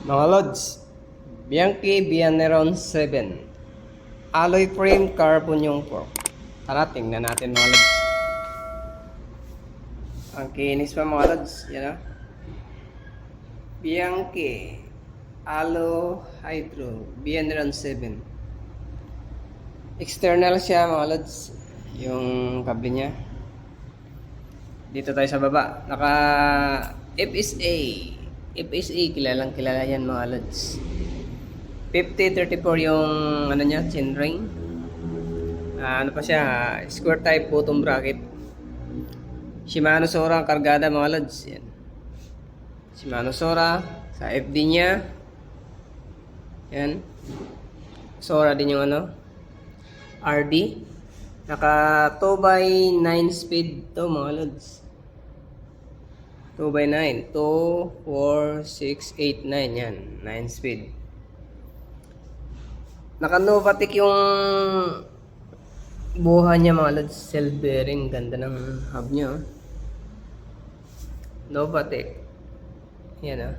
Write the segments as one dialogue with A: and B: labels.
A: Mga Lods, Bianchi Vianeron 7 Alloy frame carbon yung fork. Tara, tingnan natin mga Lods. Ang kinis pa mga Lods. Yan o. Bianchi Allo Hydro Vianeron 7. External siya mga Lods. Yung kable niya. Dito tayo sa baba. Naka FSA. FSA, kilalang kilala yan mga Lods. 5034 yung ano niya, chain ring. Ano pa siya, square type bottom bracket. Shimano Sora ang kargada mga Lods. Yan. Shimano Sora sa FD niya. Yan. Sora din yung ano, RD. Naka 2x9 speed to mga Lods. 2x9. 2, 4, 6, 8, 9. Yan. 9 speed. Naka Novatic yung buha niya mga Lods. Self bearing. Ganda ng hub niya. Novatic. Yan ah.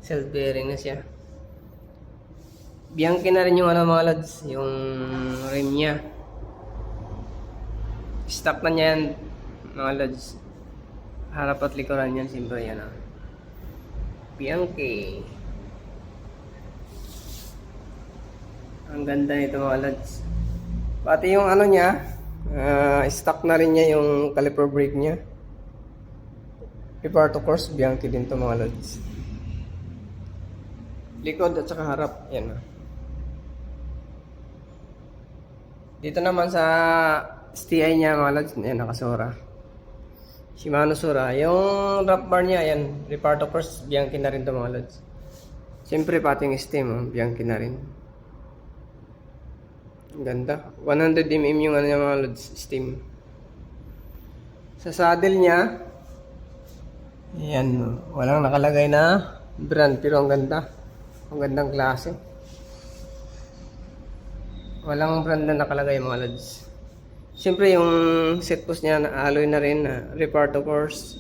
A: Self bearing na siya. Bianchi na rin yung ano mga Lods. Yung rim niya. Stock na niya yan mga Lods. Harap at likuran yan, siyempre yan ah. Bianchi. Ang ganda nito mga Lods. Pati yung ano niya, stock na rin niya yung caliper brake niya. Reparto course, Bianchi din to mga Lods. Likod at saka harap, yan ah. Dito naman sa STI niya mga Lods, yan nakasora. Shimano Sora. Yung wrap bar niya, yan. Reparto course, Bianchi na rin to mga Lods. Siyempre, pati yung stem, Bianchi na rin. Ang ganda. 100mm yung ano niya mga Lods, stem. Sa saddle niya, yan. Walang nakalagay na brand, pero ang ganda. Ang gandang klase. Walang brand na nakalagay mga Lods. Siyempre yung set post niya na alloy na rin, Reparto course,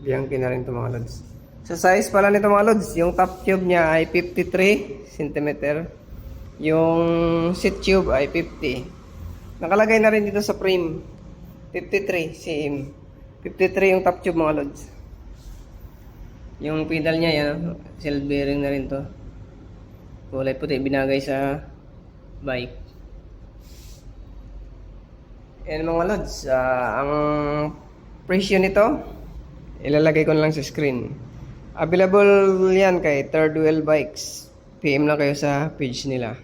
A: Bianchi na rin ito mga Lods. Sa size pala nito mga Lods, yung top tube niya ay 53 cm, yung seat tube ay 50. Nakalagay na rin dito sa frame 53 cm. 53 yung top tube mga Lods. Yung pedal niya yan, self bearing na rin to. Kulay puti, binagay sa bike. Yan mga Lods, ang presyo nito, ilalagay ko na lang sa screen. Available yan kay Third Wheel Bikes. PM lang kayo sa page nila.